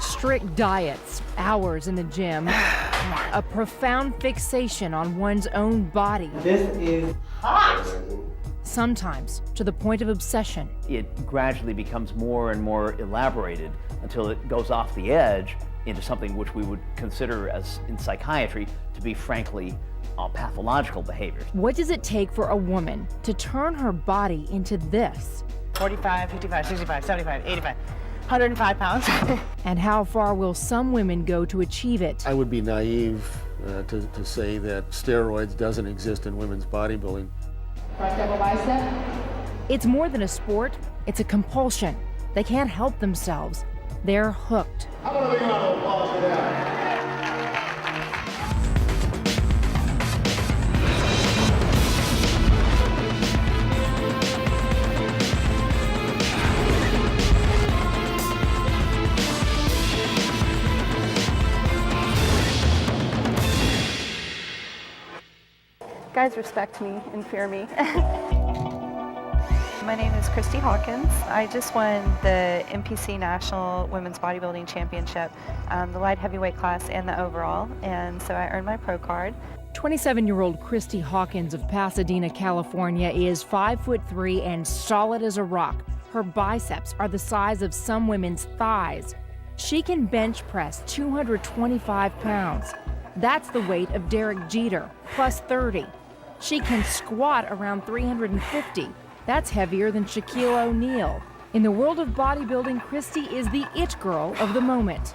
Strict diets, hours in the gym, a profound fixation on one's own body. This is hot! Sometimes to the point of obsession. It gradually becomes more and more elaborated until it goes off the edge into something which we would consider, as in psychiatry, to be frankly pathological behaviors. What does it take for a woman to turn her body into this? 45, 55, 65, 75, 85, 105 pounds. And how far will some women go to achieve it? I would be naive to say that steroids doesn't exist in women's bodybuilding. Front double bicep. It's more than a sport, it's a compulsion. They can't help themselves. They're hooked. I want a big round of applause for that. Guys respect me and fear me. My name is Christy Hawkins. I just won the NPC National Women's Bodybuilding Championship, the light heavyweight class and the overall, and so I earned my pro card. 27-year-old Christy Hawkins of Pasadena, California is 5'3" and solid as a rock. Her biceps are the size of some women's thighs. She can bench press 225 pounds. That's the weight of Derek Jeter, plus 30. She can squat around 350. That's heavier than Shaquille O'Neal. In the world of bodybuilding, Christy is the it girl of the moment.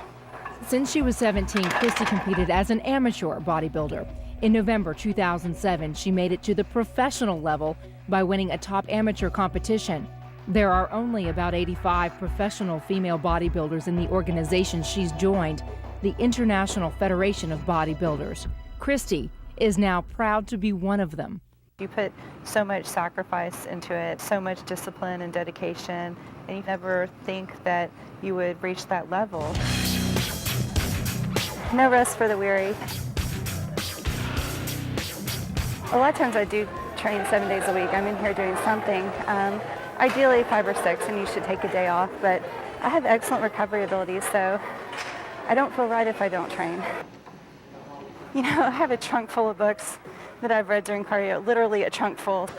Since she was 17, Christy competed as an amateur bodybuilder. In November 2007, she made it to the professional level by winning a top amateur competition. There are only about 85 professional female bodybuilders in the organization she's joined, the International Federation of Bodybuilders. Christy is now proud to be one of them. You put so much sacrifice into it, so much discipline and dedication, and you never think that you would reach that level. No rest for the weary. A lot of times I do train 7 days a week. I'm in here doing something. Ideally 5 or 6, and you should take a day off, but I have excellent recovery abilities, so I don't feel right if I don't train. You know, I have a trunk full of books that I've read during cardio, literally a trunk full.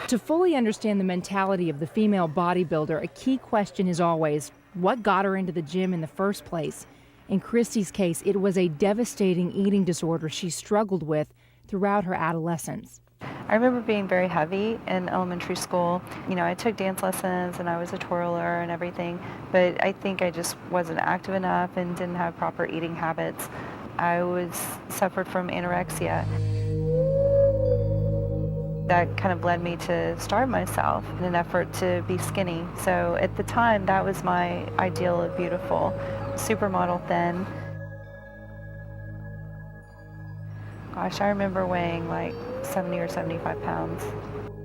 To fully understand the mentality of the female bodybuilder, a key question is always, what got her into the gym in the first place? In Christy's case, it was a devastating eating disorder she struggled with throughout her adolescence. I remember being very heavy in elementary school. You know, I took dance lessons and I was a twirler and everything, but I think I just wasn't active enough and didn't have proper eating habits. I suffered from anorexia. That kind of led me to starve myself in an effort to be skinny. So at the time, that was my ideal of beautiful, supermodel thin. Gosh, I remember weighing like 70 or 75 pounds.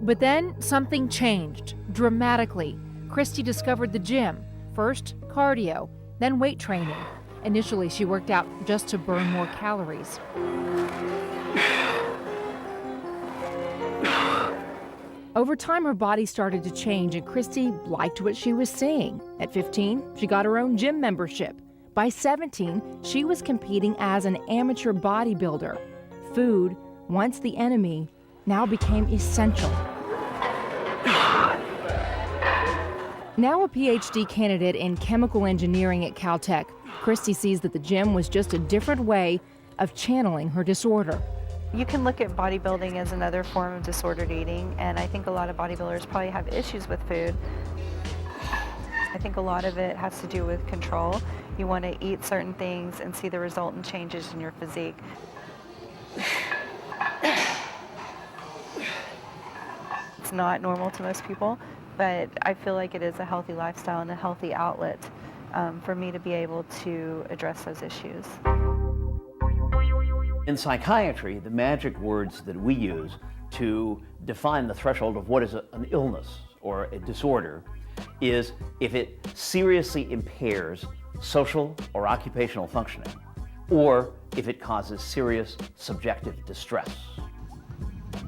But then something changed dramatically. Christy discovered the gym. First, cardio, then weight training. Initially, she worked out just to burn more calories. Over time, her body started to change, and Christy liked what she was seeing. At 15, she got her own gym membership. By 17, she was competing as an amateur bodybuilder. Food, once the enemy, now became essential. Now a PhD candidate in chemical engineering at Caltech, Christy sees that the gym was just a different way of channeling her disorder. You can look at bodybuilding as another form of disordered eating, and I think a lot of bodybuilders probably have issues with food. I think a lot of it has to do with control. You want to eat certain things and see the resultant changes in your physique. It's not normal to most people, but I feel like it is a healthy lifestyle and a healthy outlet for me to be able to address those issues. In psychiatry, the magic words that we use to define the threshold of what is an illness or a disorder is if it seriously impairs social or occupational functioning, or if it causes serious subjective distress.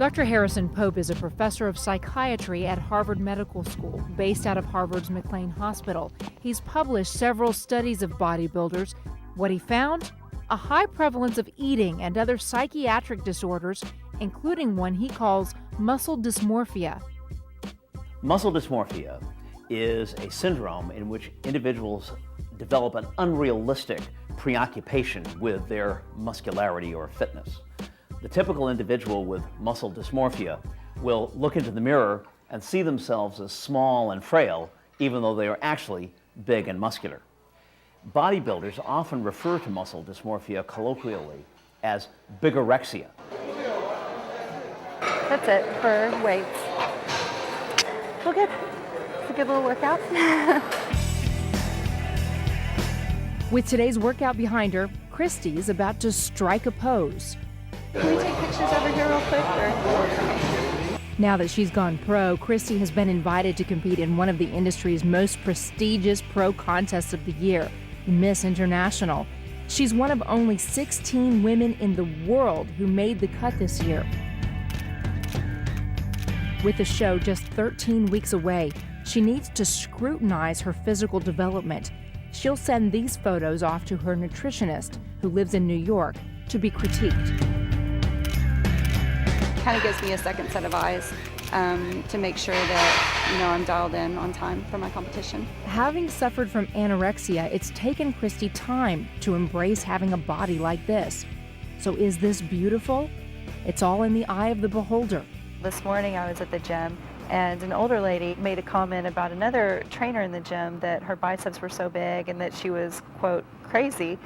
Dr. Harrison Pope is a professor of psychiatry at Harvard Medical School, based out of Harvard's McLean Hospital. He's published several studies of bodybuilders. What he found? A high prevalence of eating and other psychiatric disorders, including one he calls muscle dysmorphia. Muscle dysmorphia is a syndrome in which individuals develop an unrealistic preoccupation with their muscularity or fitness. The typical individual with muscle dysmorphia will look into the mirror and see themselves as small and frail, even though they are actually big and muscular. Bodybuilders often refer to muscle dysmorphia colloquially as bigorexia. That's it for weights. Feel good? It's a good little workout. With today's workout behind her, Christy is about to strike a pose. Can we take pictures over here real quick? Now that she's gone pro, Christy has been invited to compete in one of the industry's most prestigious pro contests of the year, Miss International. She's one of only 16 women in the world who made the cut this year. With the show just 13 weeks away, she needs to scrutinize her physical development. She'll send these photos off to her nutritionist, who lives in New York, to be critiqued. Kind of gives me a second set of eyes to make sure that, I'm dialed in on time for my competition. Having suffered from anorexia, it's taken Christy time to embrace having a body like this. So is this beautiful? It's all in the eye of the beholder. This morning I was at the gym and an older lady made a comment about another trainer in the gym that her biceps were so big and that she was, quote, crazy.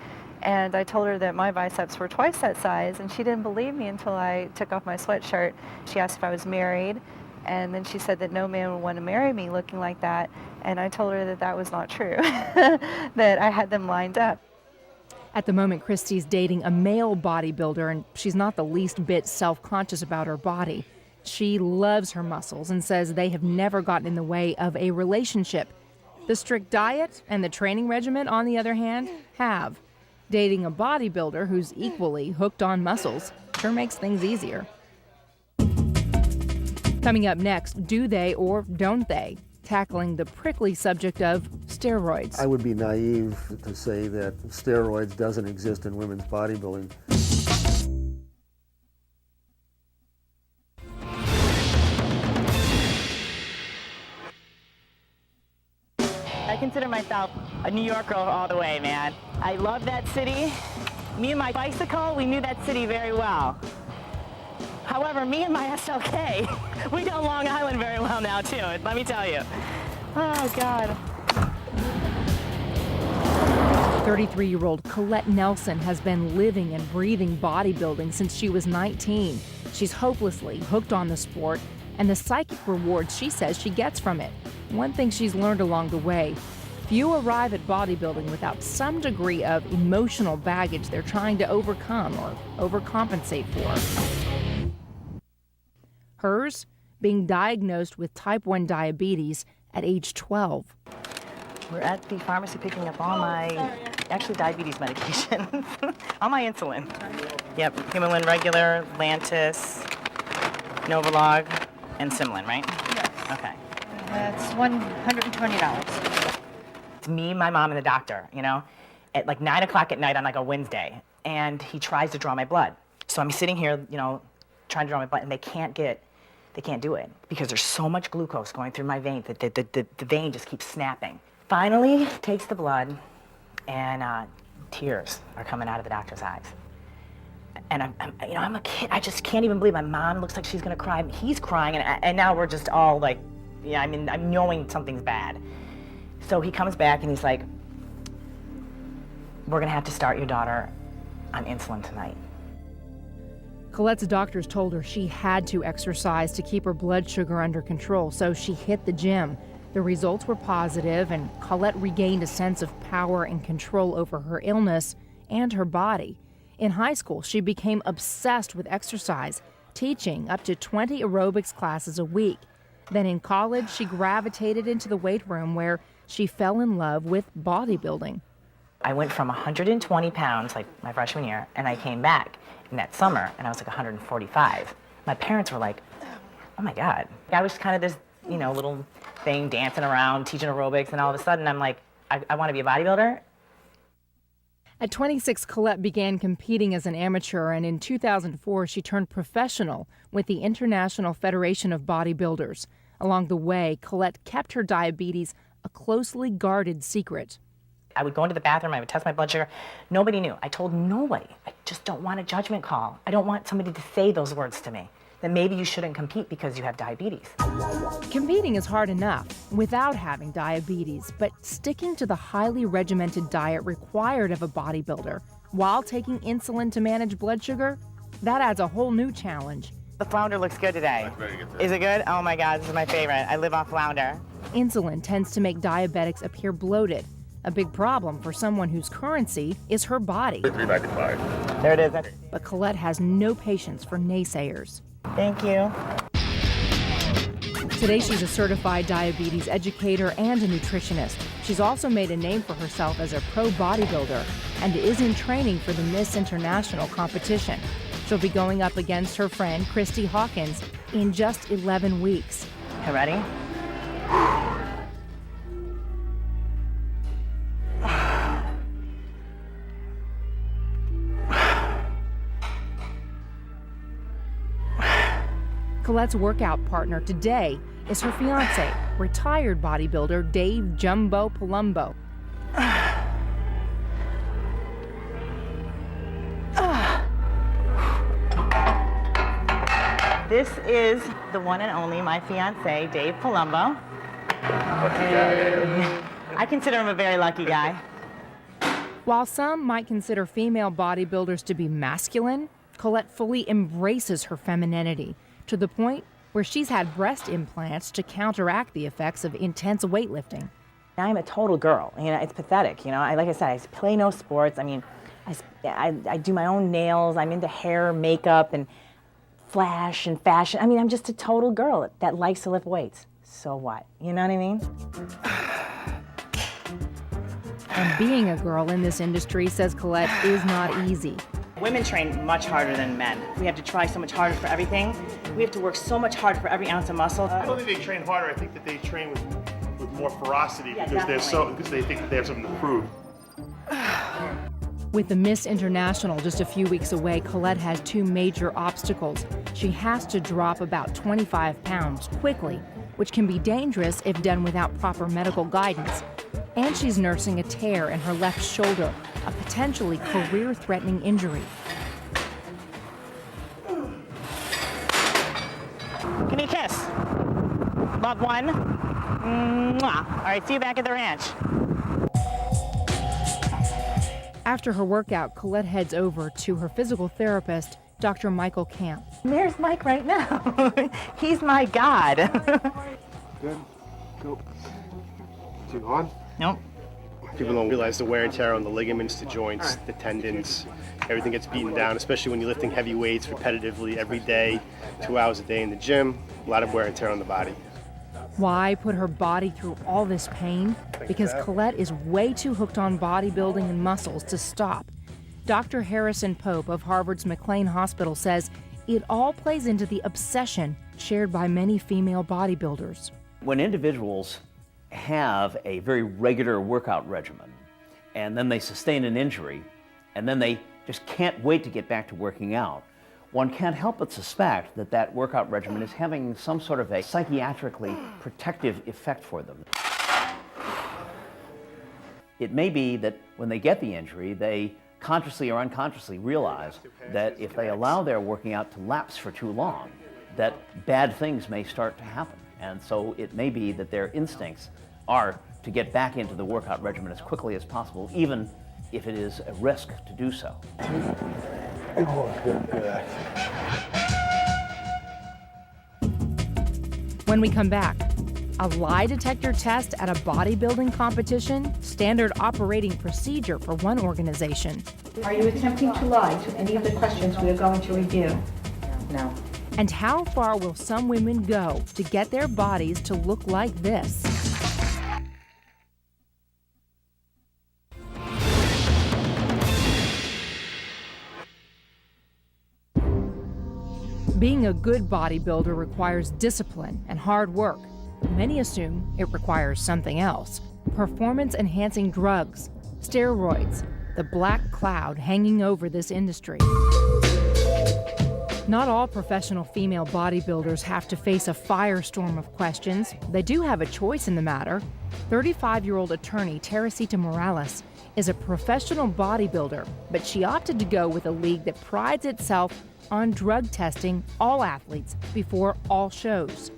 And I told her that my biceps were twice that size, and she didn't believe me until I took off my sweatshirt. She asked if I was married, and then she said that no man would want to marry me looking like that. And I told her that that was not true, that I had them lined up. At the moment, Christy's dating a male bodybuilder, and she's not the least bit self-conscious about her body. She loves her muscles and says they have never gotten in the way of a relationship. The strict diet and the training regimen, on the other hand, have. Dating a bodybuilder who's equally hooked on muscles sure makes things easier. Coming up next, do they or don't they? Tackling the prickly subject of steroids. I would be naive to say that steroids doesn't exist in women's bodybuilding. I consider myself a New York girl all the way, man. I love that city. Me and my bicycle, we knew that city very well. However, me and my SLK, we know Long Island very well now, too, let me tell you. Oh, God. 33-year-old Colette Nelson has been living and breathing bodybuilding since she was 19. She's hopelessly hooked on the sport and the psychic rewards she says she gets from it. One thing she's learned along the way: few arrive at bodybuilding without some degree of emotional baggage they're trying to overcome or overcompensate for. Hers, being diagnosed with type 1 diabetes at age 12. We're at the pharmacy picking up all my, actually diabetes medication, all my insulin. Yep, Humulin Regular, Lantus, Novolog, and Symlin, right? Yes. Okay. That's $120. It's me, my mom, and the doctor, at like 9 o'clock at night on like a Wednesday, and he tries to draw my blood. So I'm sitting here, trying to draw my blood, and they can't do it because there's so much glucose going through my vein that the vein just keeps snapping. Finally, takes the blood, and tears are coming out of the doctor's eyes. And I'm a kid. I just can't even believe my mom looks like she's gonna cry. He's crying, and now we're just all like, I'm knowing something's bad. So he comes back and he's like, we're gonna have to start your daughter on insulin tonight. Colette's doctors told her she had to exercise to keep her blood sugar under control, so she hit the gym. The results were positive, and Colette regained a sense of power and control over her illness and her body. In high school, she became obsessed with exercise, teaching up to 20 aerobics classes a week. Then in college, she gravitated into the weight room where she fell in love with bodybuilding. I went from 120 pounds, like my freshman year, and I came back in that summer, and I was like 145. My parents were like, oh my God. I was kind of this, little thing dancing around, teaching aerobics, and all of a sudden I'm like, I want to be a bodybuilder. At 26, Colette began competing as an amateur, and in 2004, she turned professional with the International Federation of Bodybuilders. Along the way, Colette kept her diabetes a closely guarded secret. I would go into the bathroom, I would test my blood sugar. Nobody knew. I told nobody. I just don't want a judgment call. I don't want somebody to say those words to me, that maybe you shouldn't compete because you have diabetes. Competing is hard enough without having diabetes, but sticking to the highly regimented diet required of a bodybuilder while taking insulin to manage blood sugar, that adds a whole new challenge. The flounder looks good today. Very good. Is it good? Oh my God, this is my favorite. I live off flounder. Insulin tends to make diabetics appear bloated, a big problem for someone whose currency is her body. $3.95. There it is. But Colette has no patience for naysayers. Thank you. Today, she's a certified diabetes educator and a nutritionist. She's also made a name for herself as a pro bodybuilder and is in training for the Miss International competition. She'll be going up against her friend, Christy Hawkins, in just 11 weeks. You ready? Colette's workout partner today is her fiance, retired bodybuilder Dave Jumbo Palumbo. This is the one and only my fiance, Dave Palumbo. I consider him a very lucky guy. While some might consider female bodybuilders to be masculine, Colette fully embraces her femininity, to the point where she's had breast implants to counteract the effects of intense weightlifting. I'm a total girl. It's pathetic. Like I said, I play no sports. I do my own nails. I'm into hair, makeup, and flash and fashion. I'm just a total girl that likes to lift weights. So what? You know what I mean? And being a girl in this industry, says Colette, is not easy. Women train much harder than men. We have to try so much harder for everything. We have to work so much harder for every ounce of muscle. I don't think they train harder. I think that they train with more ferocity because they think that they have something to prove. With the Miss International just a few weeks away, Colette has two major obstacles. She has to drop about 25 pounds quickly, which can be dangerous if done without proper medical guidance. And she's nursing a tear in her left shoulder, a potentially career-threatening injury. Give me a kiss. Love one. Mwah. All right, see you back at the ranch. After her workout, Colette heads over to her physical therapist, Dr. Michael Camp. There's Mike right now. He's my god. Good. Go. Too on? Nope. People don't realize the wear and tear on the ligaments, the joints, the tendons. Everything gets beaten down, especially when you're lifting heavy weights repetitively every day, 2 hours a day in the gym. A lot of wear and tear on the body. Why put her body through all this pain? Because Colette is way too hooked on bodybuilding and muscles to stop. Dr. Harrison Pope of Harvard's McLean Hospital says it all plays into the obsession shared by many female bodybuilders. When individuals have a very regular workout regimen, and then they sustain an injury, and then they just can't wait to get back to working out, one can't help but suspect that that workout regimen is having some sort of a psychiatrically protective effect for them. It may be that when they get the injury, they consciously or unconsciously realize that if they allow their working out to lapse for too long, that bad things may start to happen. And so it may be that their instincts are to get back into the workout regimen as quickly as possible, even if it is a risk to do so. When we come back, a lie detector test at a bodybuilding competition, standard operating procedure for one organization. Are you attempting to lie to any of the questions we are going to review? No. And how far will some women go to get their bodies to look like this? Being a good bodybuilder requires discipline and hard work. Many assume it requires something else. Performance-enhancing drugs, steroids, the black cloud hanging over this industry. Not all professional female bodybuilders have to face a firestorm of questions. They do have a choice in the matter. 35-year-old attorney Teresita Morales is a professional bodybuilder, but she opted to go with a league that prides itself on drug testing all athletes before all shows.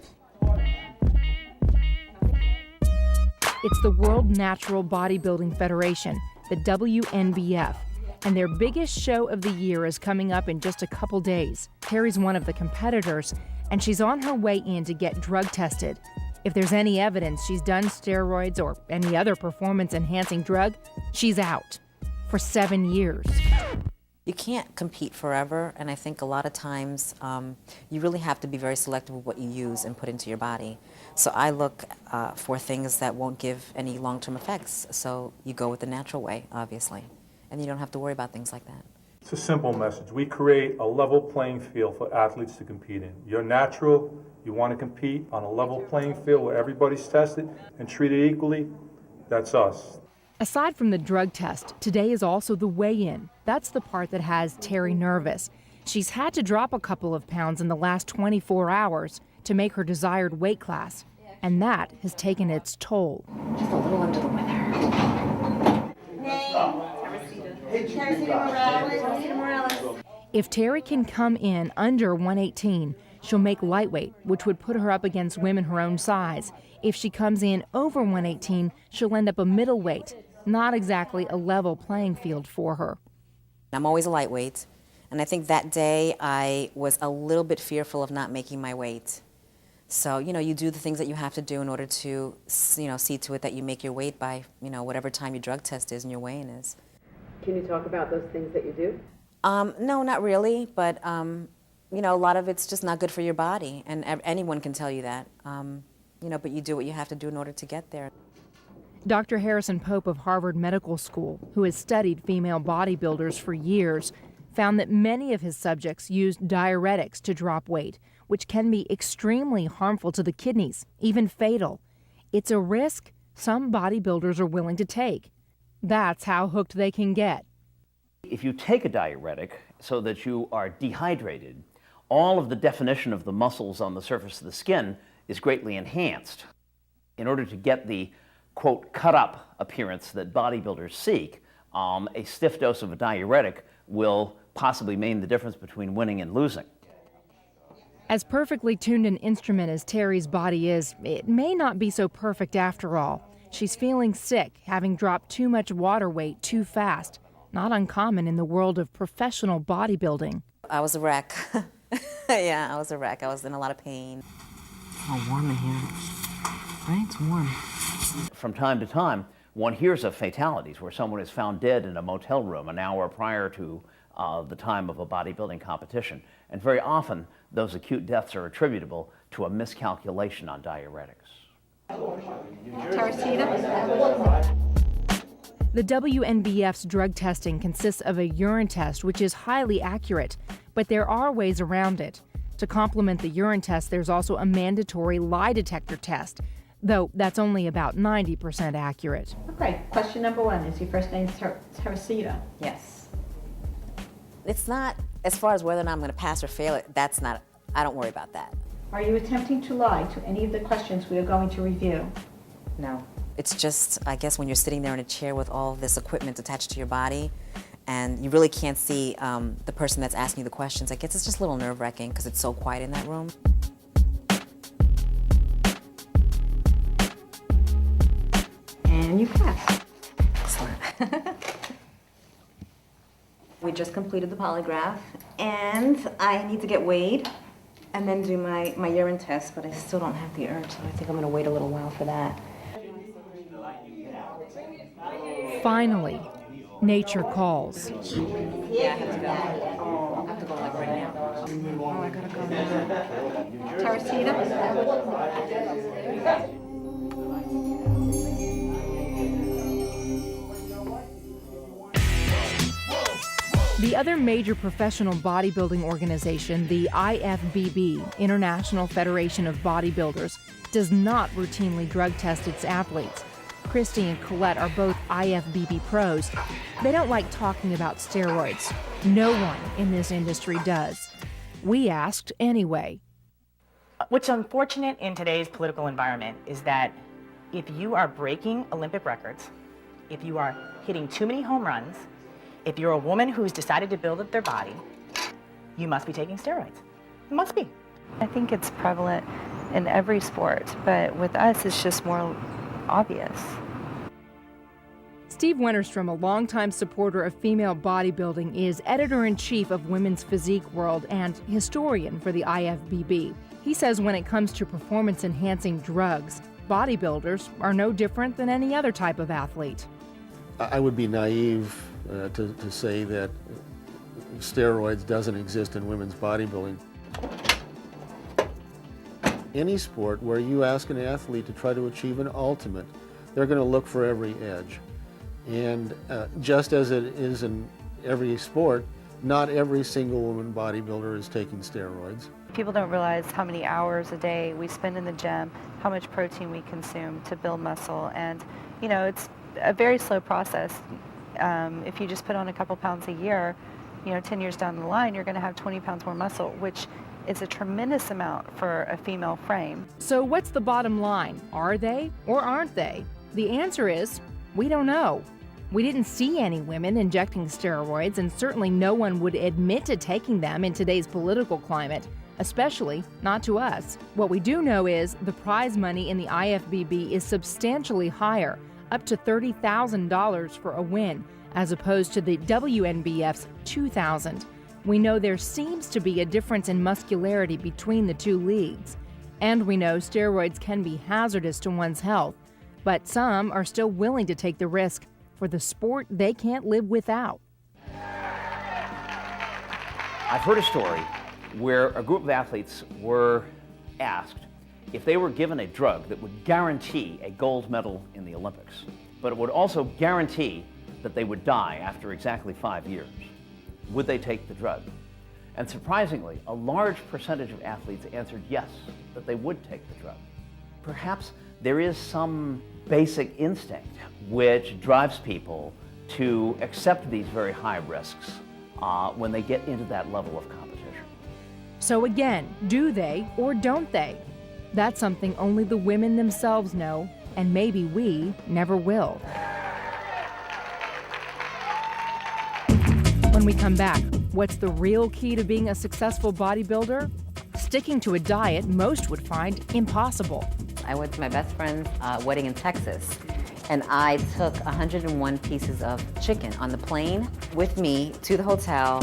It's the World Natural Bodybuilding Federation, the WNBF, and their biggest show of the year is coming up in just a couple days. Terry's one of the competitors, and she's on her way in to get drug tested. If there's any evidence she's done steroids or any other performance-enhancing drug, she's out for 7 years. You can't compete forever, and I think a lot of times you really have to be very selective of what you use and put into your body. So I look for things that won't give any long-term effects. So you go with the natural way, obviously, and you don't have to worry about things like that. It's a simple message. We create a level playing field for athletes to compete in. You're natural, you want to compete on a level playing field where everybody's tested and treated equally, that's us. Aside from the drug test, today is also the weigh-in. That's the part that has Terry nervous. She's had to drop a couple of pounds in the last 24 hours to make her desired weight class, and that has taken its toll. Just a little under the weather. Teresita Morales. If Terry can come in under 118, she'll make lightweight, which would put her up against women her own size. If she comes in over 118, she'll end up a middleweight, not exactly a level playing field for her. I'm always a lightweight, and I think that day I was a little bit fearful of not making my weight. So, you do the things that you have to do in order to, see to it that you make your weight by, whatever time your drug test is and your weigh-in is. Can you talk about those things that you do? No, not really, but, a lot of it's just not good for your body, and anyone can tell you that. But you do what you have to do in order to get there. Dr. Harrison Pope of Harvard Medical School, who has studied female bodybuilders for years, found that many of his subjects used diuretics to drop weight, which can be extremely harmful to the kidneys, even fatal. It's a risk some bodybuilders are willing to take. That's how hooked they can get. If you take a diuretic so that you are dehydrated, all of the definition of the muscles on the surface of the skin is greatly enhanced. In order to get the, quote, cut-up appearance that bodybuilders seek, a stiff dose of a diuretic will possibly mean the difference between winning and losing. As perfectly tuned an instrument as Terry's body is, it may not be so perfect after all. She's feeling sick, having dropped too much water weight too fast. Not uncommon in the world of professional bodybuilding. I was a wreck. Yeah, I was a wreck. I was in a lot of pain. Oh, warm in here. Right? It's warm. From time to time, one hears of fatalities where someone is found dead in a motel room an hour prior to the time of a bodybuilding competition. And very often, those acute deaths are attributable to a miscalculation on diuretics. Teresita? The WNBF's drug testing consists of a urine test, which is highly accurate, but there are ways around it. To complement the urine test, there's also a mandatory lie detector test, though that's only about 90% accurate. Okay, question number one. Is your first name Teresita? Yes. It's not, as far as whether or not I'm going to pass or fail it, I don't worry about that. Are you attempting to lie to any of the questions we are going to review? No. It's just, I guess, when you're sitting there in a chair with all this equipment attached to your body, and you really can't see the person that's asking you the questions, I guess it's just a little nerve-wracking because it's so quiet in that room. And you pass. Excellent. We just completed the polygraph, and I need to get weighed and then do my urine test, but I still don't have the urge, so I think I'm going to wait a little while for that. Finally, nature calls. Yeah, I have to go. Oh, I have to go like right now. Oh, I gotta go. Teresita? The other major professional bodybuilding organization, the IFBB, International Federation of Bodybuilders, does not routinely drug test its athletes. Christy and Colette are both IFBB pros. They don't like talking about steroids. No one in this industry does. We asked anyway. What's unfortunate in today's political environment is that if you are breaking Olympic records, if you are hitting too many home runs, if you're a woman who's decided to build up their body, you must be taking steroids. It must be. I think it's prevalent in every sport, but with us it's just more obvious. Steve Wennerstrom, a longtime supporter of female bodybuilding, is editor-in-chief of Women's Physique World and historian for the IFBB. He says when it comes to performance-enhancing drugs, bodybuilders are no different than any other type of athlete. I would be naive to say that steroids doesn't exist in women's bodybuilding. Any sport where you ask an athlete to try to achieve an ultimate, they're going to look for every edge. And just as it is in every sport, not every single woman bodybuilder is taking steroids. People don't realize how many hours a day we spend in the gym, how much protein we consume to build muscle, and you know, it's a very slow process. If you just put on a couple pounds a year, you know, 10 years down the line, you're going to have 20 pounds more muscle, which is a tremendous amount for a female frame. So what's the bottom line? Are they or aren't they? The answer is, we don't know. We didn't see any women injecting steroids, and certainly no one would admit to taking them in today's political climate, especially not to us. What we do know is the prize money in the IFBB is substantially higher, up to $30,000 for a win, as opposed to the WNBF's $2,000. We know there seems to be a difference in muscularity between the two leagues. And we know steroids can be hazardous to one's health, but some are still willing to take the risk for the sport they can't live without. I've heard a story where a group of athletes were asked if they were given a drug that would guarantee a gold medal in the Olympics, but it would also guarantee that they would die after exactly 5 years. Would they take the drug? And surprisingly, a large percentage of athletes answered yes, that they would take the drug. Perhaps there is some basic instinct which drives people to accept these very high risks when they get into that level of competition. So again, do they or don't they? That's something only the women themselves know, and maybe we never will. When we come back, what's the real key to being a successful bodybuilder? Sticking to a diet most would find impossible. I went to my best friend's wedding in Texas, and I took 101 pieces of chicken on the plane with me to the hotel.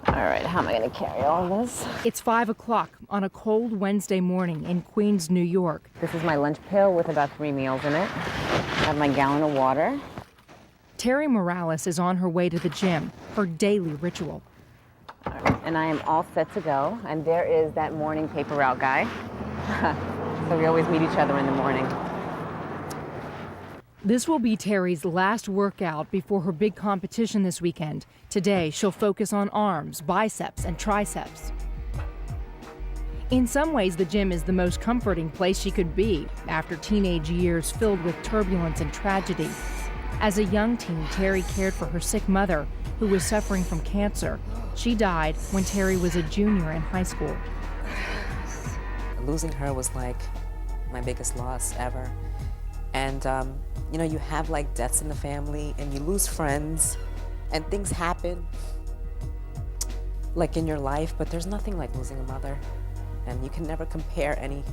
All right, how am I going to carry all this? It's 5 o'clock on a cold Wednesday morning in Queens, New York. This is my lunch pail with about 3 meals in it. I have my gallon of water. Terry Morales is on her way to the gym, her daily ritual. And I am all set to go. And there is that morning paper route guy. So we always meet each other in the morning. This will be Terry's last workout before her big competition this weekend. Today, she'll focus on arms, biceps, and triceps. In some ways, the gym is the most comforting place she could be after teenage years filled with turbulence and tragedy. As a young teen, Terry cared for her sick mother, who was suffering from cancer. She died when Terry was a junior in high school. Losing her was like my biggest loss ever. And, you know, you have like deaths in the family and you lose friends and things happen like in your life, but there's nothing like losing a mother. And you can never compare any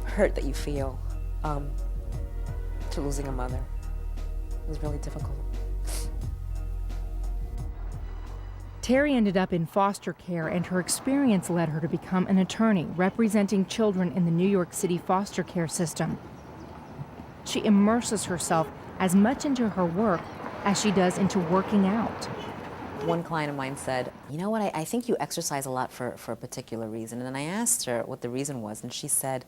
hurt that you feel to losing a mother. It was really difficult. Terry ended up in foster care, and her experience led her to become an attorney representing children in the New York City foster care system. She immerses herself as much into her work as she does into working out. One client of mine said, you know what, I think you exercise a lot for a particular reason. And then I asked her what the reason was, and she said,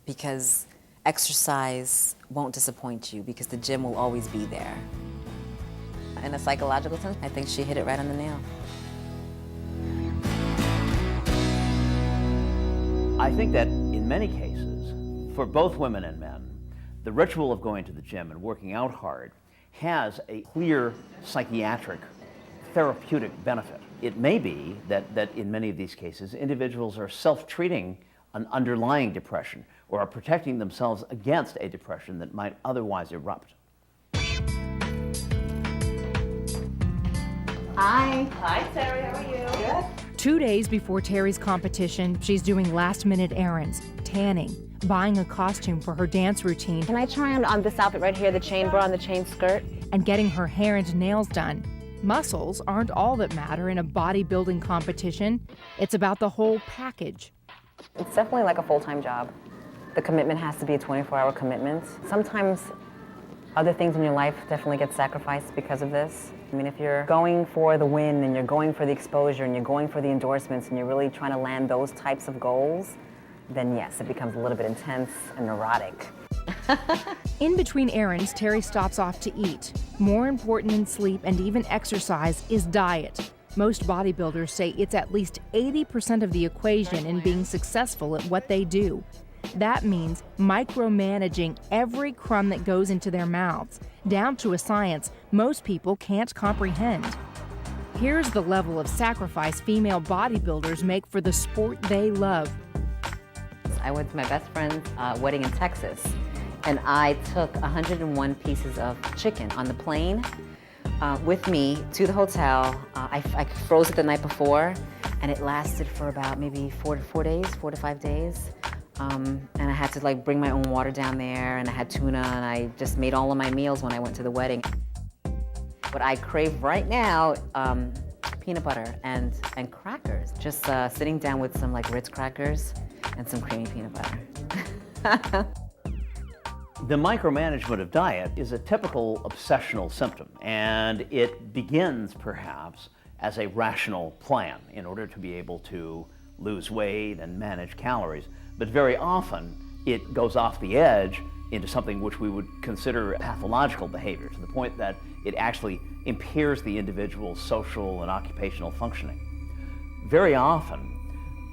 because exercise won't disappoint you, because the gym will always be there. In a psychological sense, I think she hit it right on the nail. I think that in many cases, for both women and men, the ritual of going to the gym and working out hard has a clear psychiatric, therapeutic benefit. It may be that in many of these cases, individuals are self-treating an underlying depression or are protecting themselves against a depression that might otherwise erupt. Hi. Hi, Terry. How are you? Good. 2 days before Terry's competition, she's doing last-minute errands, tanning, buying a costume for her dance routine. Can I try on this outfit right here, the chain bra and the chain skirt? And getting her hair and nails done. Muscles aren't all that matter in a bodybuilding competition. It's about the whole package. It's definitely like a full-time job. The commitment has to be a 24-hour commitment. Sometimes other things in your life definitely get sacrificed because of this. I mean, if you're going for the win and you're going for the exposure and you're going for the endorsements and you're really trying to land those types of goals, then yes, it becomes a little bit intense and neurotic. In between errands, Terry stops off to eat. More important than sleep and even exercise is diet. Most bodybuilders say it's at least 80% of the equation in being successful at what they do. That means micromanaging every crumb that goes into their mouths, down to a science most people can't comprehend. Here's the level of sacrifice female bodybuilders make for the sport they love. I went to my best friend's wedding in Texas, and I took 101 pieces of chicken on the plane with me to the hotel. I froze it the night before, and it lasted for about maybe 4 to 5 days. And I had to bring my own water down there, and I had tuna, and I just made all of my meals when I went to the wedding. What I crave right now, peanut butter and crackers. Just sitting down with some Ritz crackers and some creamy peanut butter. The micromanagement of diet is a typical obsessional symptom, and it begins perhaps as a rational plan in order to be able to lose weight and manage calories. But very often it goes off the edge into something which we would consider pathological behavior, to the point that it actually impairs the individual's social and occupational functioning. Very often,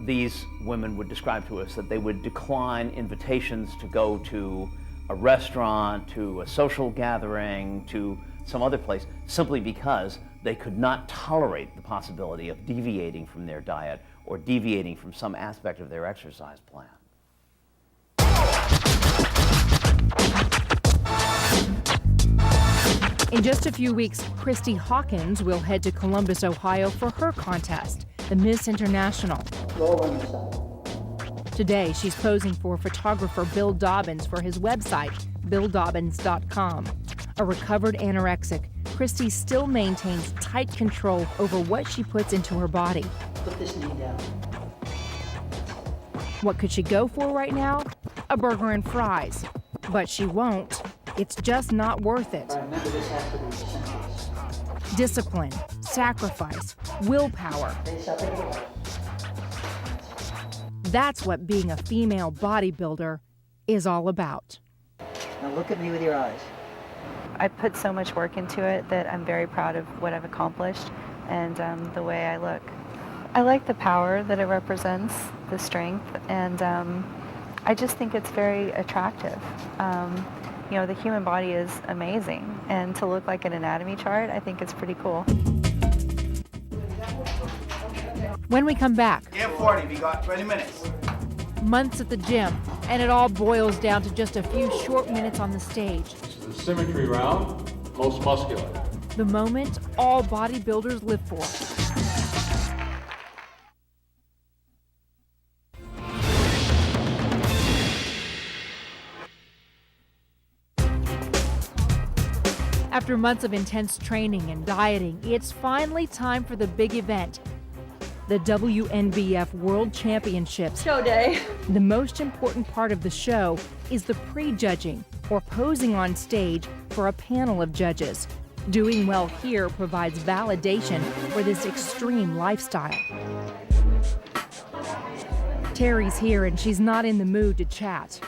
these women would describe to us that they would decline invitations to go to a restaurant, to a social gathering, to some other place, simply because they could not tolerate the possibility of deviating from their diet or deviating from some aspect of their exercise plan. In just a few weeks, Christy Hawkins will head to Columbus, Ohio for her contest, the Miss International. Today, she's posing for photographer Bill Dobbins for his website, BillDobbins.com. A recovered anorexic, Christy still maintains tight control over what she puts into her body. Put this knee down. What could she go for right now? A burger and fries. But she won't. It's just not worth it. Remember, this has to be essentials. Discipline, sacrifice, willpower. That's what being a female bodybuilder is all about. Now look at me with your eyes. I put so much work into it that I'm very proud of what I've accomplished and the way I look. I like the power that it represents, the strength, and I just think it's very attractive. You know, the human body is amazing, and to look like an anatomy chart, I think it's pretty cool. When we come back, Get 40, we got 20 minutes. months at the gym, and it all boils down to just a few short minutes on the stage. The symmetry round, most muscular. The moment all bodybuilders live for. After months of intense training and dieting, it's finally time for the big event, the WNBF World Championships. Show day. The most important part of the show is the pre-judging, or posing on stage for a panel of judges. Doing well here provides validation for this extreme lifestyle. Terry's here and she's not in the mood to chat.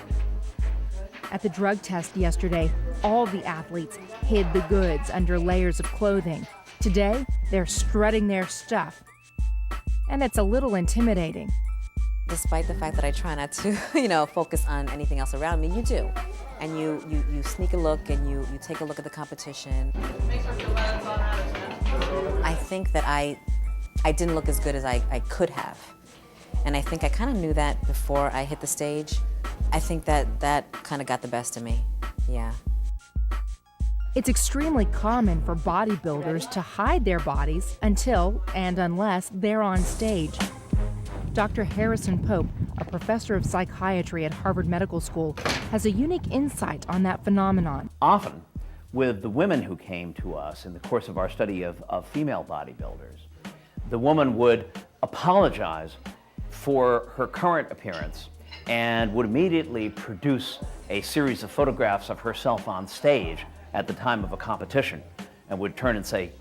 At the drug test yesterday, all the athletes hid the goods under layers of clothing. Today, they're strutting their stuff. And it's a little intimidating. Despite the fact that I try not to, focus on anything else around me, you do. And you sneak a look and you take a look at the competition. I think that I didn't look as good as I could have. And I think I kind of knew that before I hit the stage. I think that kind of got the best of me, yeah. It's extremely common for bodybuilders to hide their bodies until and unless they're on stage. Dr. Harrison Pope, a professor of psychiatry at Harvard Medical School, has a unique insight on that phenomenon. Often, with the women who came to us in the course of our study of female bodybuilders, the woman would apologize for her current appearance and would immediately produce a series of photographs of herself on stage at the time of a competition and would turn and say,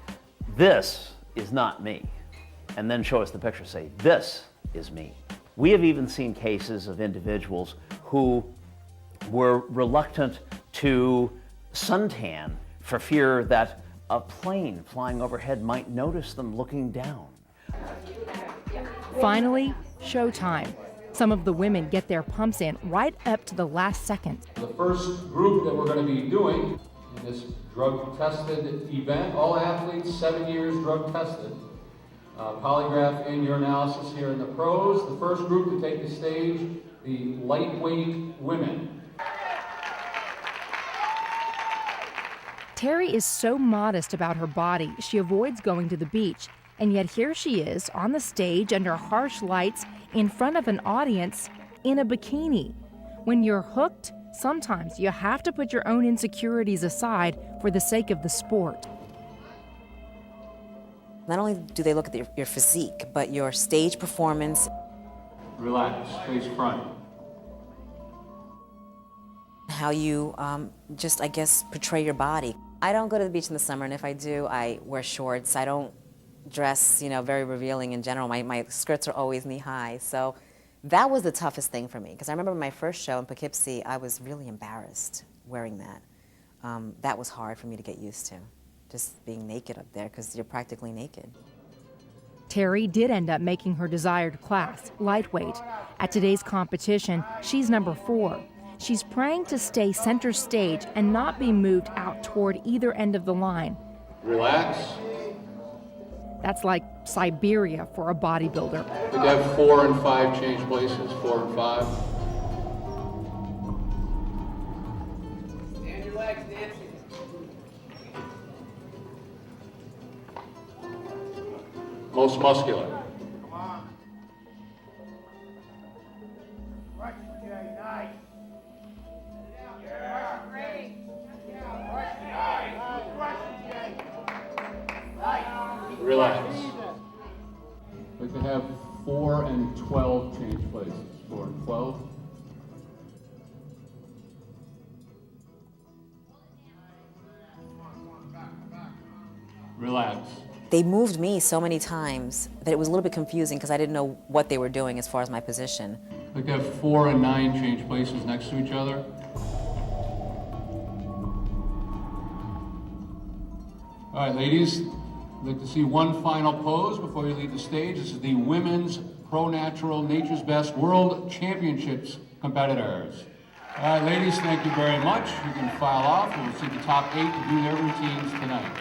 "This is not me," and then show us the picture, say, "This is me." We have even seen cases of individuals who were reluctant to suntan for fear that a plane flying overhead might notice them looking down. Finally, showtime. Some of the women get their pumps in right up to the last second. The first group that we're going to be doing in this drug-tested event, all athletes, 7 years drug-tested. Polygraph and urinalysis here in the pros. The first group to take the stage, the lightweight women. Terry is so modest about her body, she avoids going to the beach. And yet here she is on the stage under harsh lights in front of an audience in a bikini. When you're hooked, sometimes you have to put your own insecurities aside for the sake of the sport. Not only do they look at your physique, but your stage performance. Relax, face front. How you just, I guess, portray your body. I don't go to the beach in the summer, and if I do, I wear shorts. I don't dress, very revealing in general. My skirts are always knee-high. So that was the toughest thing for me, because I remember my first show in Poughkeepsie, I was really embarrassed wearing that. That was hard for me to get used to. Just being naked up there, because you're practically naked. Terry did end up making her desired class, lightweight. At today's competition, she's number 4. She's praying to stay center stage and not be moved out toward either end of the line. Relax. That's like Siberia for a bodybuilder. We have 4 and 5 change places, 4 and 5. Stand your legs, Nancy. Most muscular. Come on. Right, Jay, nice. Yeah, great. Relax. We can have 4 and 12 change places. 4 and 12. Relax. They moved me so many times that it was a little bit confusing because I didn't know what they were doing as far as my position. We can have 4 and 9 change places next to each other. All right, ladies, I'd like to see one final pose before you leave the stage. This is the Women's Pro Natural Nature's Best World Championships competitors. All right, ladies, thank you very much. You can file off. We'll see the top 8 to do their routines tonight.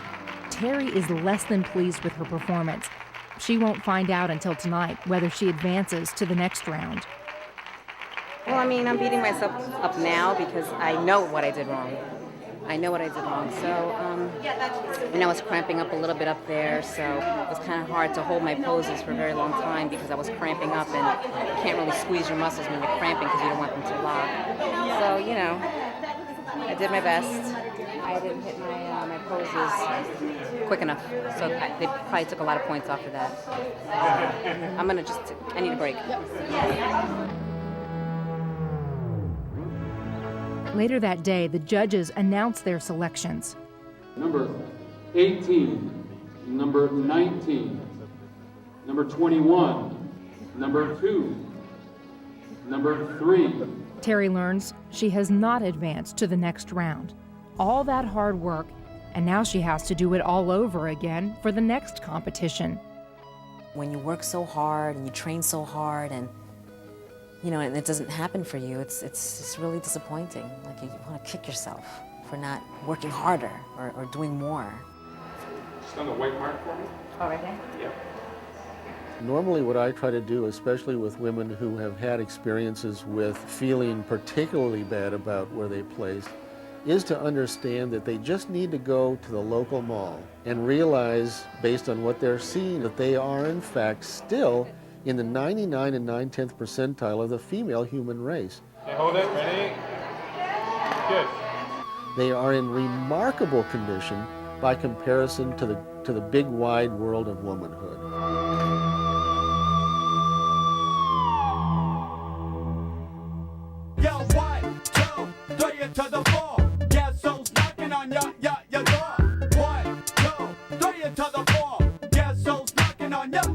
Terry is less than pleased with her performance. She won't find out until tonight whether she advances to the next round. Well, I mean, I'm beating myself up now because I know what I did wrong. I know what I did wrong. So, I was cramping up a little bit up there, so it was kind of hard to hold my poses for a very long time because I was cramping up, and you can't really squeeze your muscles when you're cramping because you don't want them to lock. So, I did my best. I didn't hit my poses quick enough, so they probably took a lot of points off of that. I need a break. Later that day, the judges announced their selections. Number 18, number 19, number 21, number 2, number 3. Terry learns she has not advanced to the next round. All that hard work, and now she has to do it all over again for the next competition. When you work so hard and you train so hard and and it doesn't happen for you, it's really disappointing. Like you want to kick yourself for not working harder or doing more. Just on the white mark for me. Oh, right there? Yeah. Normally what I try to do, especially with women who have had experiences with feeling particularly bad about where they placed, is to understand that they just need to go to the local mall and realize, based on what they're seeing, that they are in fact still in the 99 and 9/10th percentile of the female human race. Okay, hold it, ready? Good. They are in remarkable condition by comparison to the big wide world of womanhood. Yo, 1, 2, 3 into the 4. Guess who's knocking on your door? 1, 2, 3 into the 4. Guess who's knocking on your door?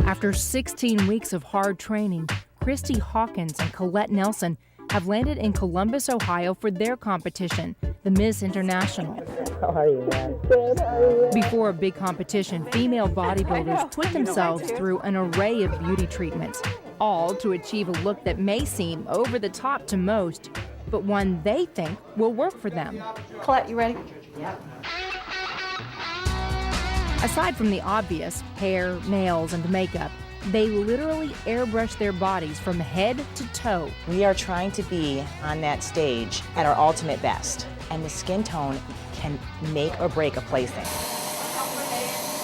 After 16 weeks of hard training, Christy Hawkins and Colette Nelson have landed in Columbus, Ohio for their competition, the Miss International. How are you, man? Good, how are you? Before a big competition, female bodybuilders put themselves through an array of beauty treatments, all to achieve a look that may seem over the top to most, but one they think will work for them. Colette, you ready? Yep. Aside from the obvious hair, nails, and makeup, they literally airbrush their bodies from head to toe. We are trying to be on that stage at our ultimate best, and the skin tone can make or break a placing.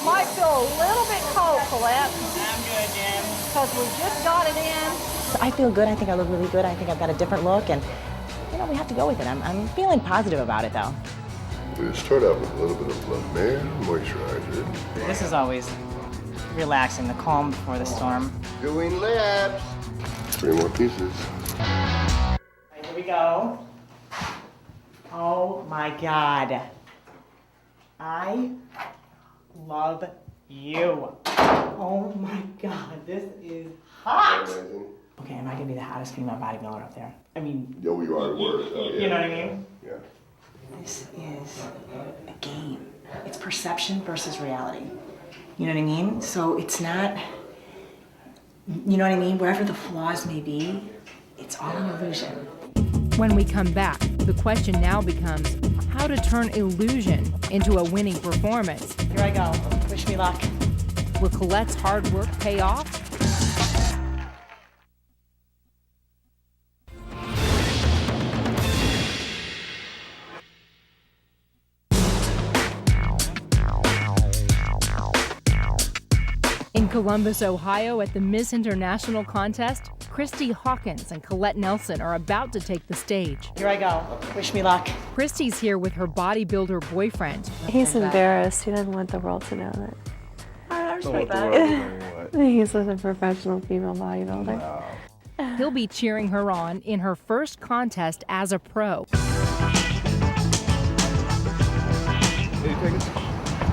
Might feel a little bit cold, Colette, I'm good, Jim. because we just got it in. So I feel good. I think I look really good. I think I've got a different look, and we have to go with it. I'm feeling positive about it, though. We start out with a little bit of La Mer moisturizer. This is always relaxing, the calm before the storm. Doing laps. 3 more pieces. Right, here we go. Oh my God. I love you. Oh my God, this is hot. Okay, am I gonna be the hottest female bodybuilder up there? I mean, Yo, you are the word. Oh, yeah. You know what I mean? Yeah. This is a game. It's perception versus reality. You know what I mean? So it's not, you know what I mean? Wherever the flaws may be, it's all an illusion. When we come back, the question now becomes how to turn illusion into a winning performance. Here I go. Wish me luck. Will Colette's hard work pay off? In Columbus, Ohio, at the Miss International contest, Christy Hawkins and Colette Nelson are about to take the stage. Here I go. Wish me luck. Christy's here with her bodybuilder boyfriend. He's embarrassed. He doesn't want the world to know that. I respect that. He's with a professional female bodybuilder. He'll be cheering her on in her first contest as a pro.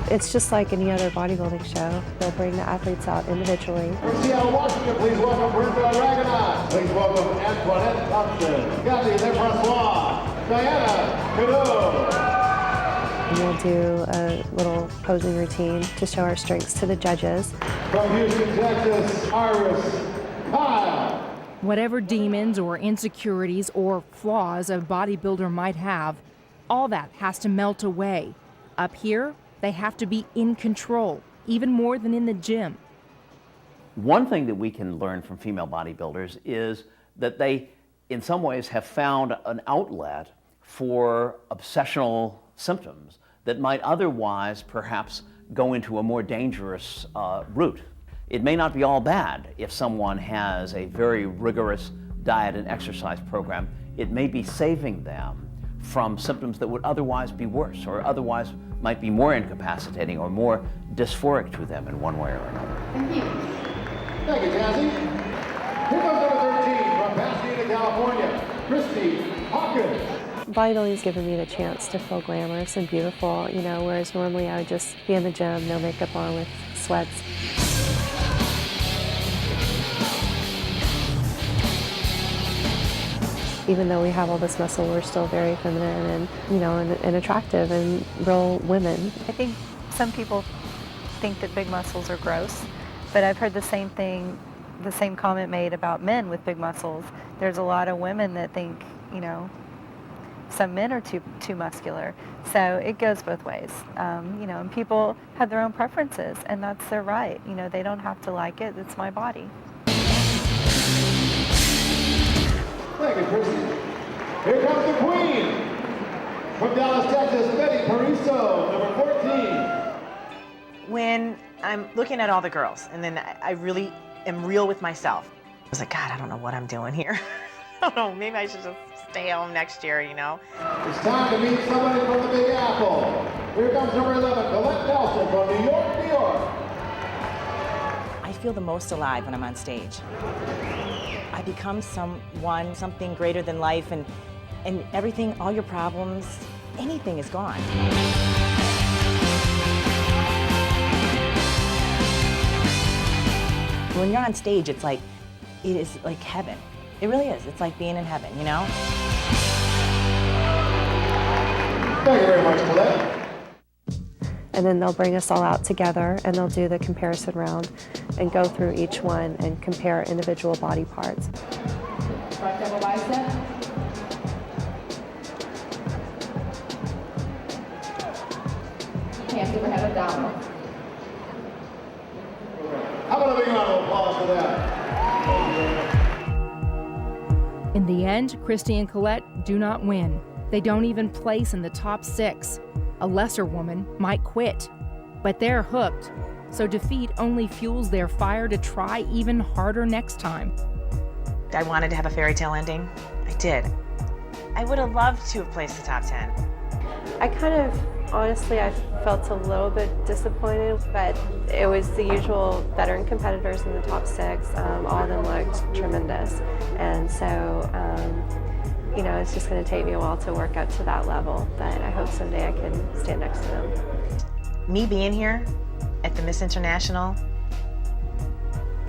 It's just like any other bodybuilding show. They'll bring the athletes out individually. From Seattle, Washington, please welcome Brenda Dragonon. Please welcome Antoinette Thompson. Kathy LeFrancois. Diana Cadeau. We'll do a little posing routine to show our strengths to the judges. From Houston, Texas, Iris Kyle. Whatever demons or insecurities or flaws a bodybuilder might have, all that has to melt away. Up here, they have to be in control, even more than in the gym. One thing that we can learn from female bodybuilders is that they, in some ways, have found an outlet for obsessional symptoms that might otherwise perhaps go into a more dangerous route. It may not be all bad if someone has a very rigorous diet and exercise program. It may be saving them from symptoms that would otherwise be worse or otherwise might be more incapacitating or more dysphoric to them in one way or another. Thank you. Thank you, Cassie. Here comes number 13 from Pasadena, California, Christy Hawkins. Bodybuilding's given me the chance to feel glamorous and beautiful, you know, whereas normally I would just be in the gym, no makeup on with sweats. Even though we have all this muscle, we're still very feminine and, you know, and attractive and real women. I think some people think that big muscles are gross, but I've heard the same thing, the same comment made about men with big muscles. There's a lot of women that think, you know, some men are too muscular. So it goes both ways. You know, and people have their own preferences, and that's their right. You know, they don't have to like it. It's my body. Thank you, Christy. Here comes the queen. From Dallas, Texas, Betty Pariso, number 14. When I'm looking at all the girls, and then I really am real with myself. I was like, God, I don't know what I'm doing here. I don't know, maybe I should just stay home next year, you know? It's time to meet somebody from the Big Apple. Here comes number 11, Colette Nelson from New York, New York. I feel the most alive when I'm on stage. I become something greater than life, and everything, all your problems, anything is gone. When you're on stage, it is like heaven. It really is. It's like being in heaven, you know? Thank you very much, Colette. And then they'll bring us all out together and they'll do the comparison round and go through each one and compare individual body parts. Front double bicep. Hands overhead abdominal. How about a big round of applause for that? In the end, Christy and Colette do not win. They don't even place in the top 6. A lesser woman might quit, but they're hooked. So defeat only fuels their fire to try even harder next time. I wanted to have a fairy tale ending. I did. I would have loved to have placed the top 10. I kind of, honestly, I felt a little bit disappointed, but it was the usual veteran competitors in the top 6. All of them looked tremendous. And so, you know, it's just going to take me a while to work up to that level, but I hope someday I can stand next to them. Me being here at the Miss International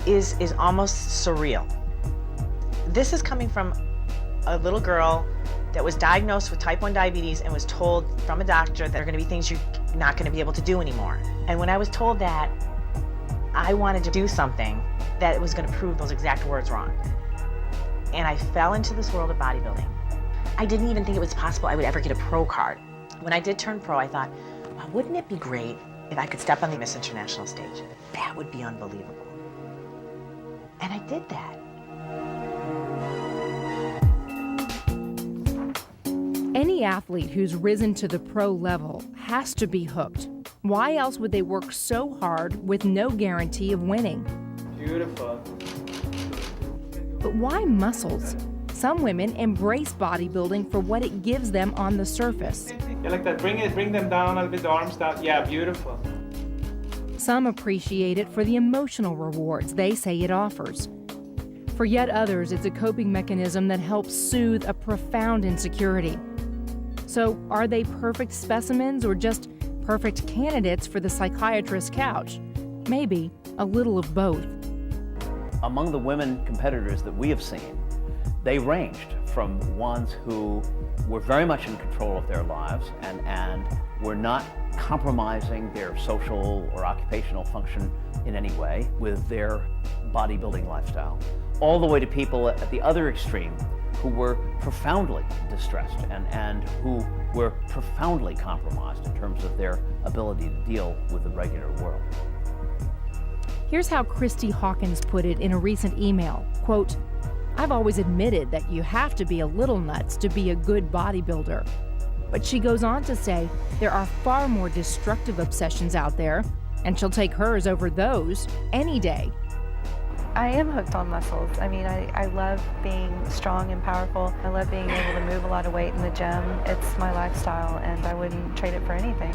is almost surreal. This is coming from a little girl that was diagnosed with type 1 diabetes and was told from a doctor that there are going to be things you're not going to be able to do anymore. And when I was told that, I wanted to do something that was going to prove those exact words wrong. And I fell into this world of bodybuilding. I didn't even think it was possible I would ever get a pro card. When I did turn pro, I thought, wow, wouldn't it be great if I could step on the Miss International stage? That would be unbelievable. And I did that. Any athlete who's risen to the pro level has to be hooked. Why else would they work so hard with no guarantee of winning? Beautiful. But why muscles? Some women embrace bodybuilding for what it gives them on the surface. Yeah, like that. Bring them down a little bit, the arms down. Yeah, beautiful. Some appreciate it for the emotional rewards they say it offers. For yet others, it's a coping mechanism that helps soothe a profound insecurity. So, are they perfect specimens or just perfect candidates for the psychiatrist's couch? Maybe a little of both. Among the women competitors that we have seen, they ranged from ones who were very much in control of their lives and were not compromising their social or occupational function in any way with their bodybuilding lifestyle, all the way to people at the other extreme who were profoundly distressed and who were profoundly compromised in terms of their ability to deal with the regular world. Here's how Christy Hawkins put it in a recent email, quote, "I've always admitted that you have to be a little nuts to be a good bodybuilder." But she goes on to say there are far more destructive obsessions out there, and she'll take hers over those any day. I am hooked on muscles. I mean, I love being strong and powerful. I love being able to move a lot of weight in the gym. It's my lifestyle, and I wouldn't trade it for anything.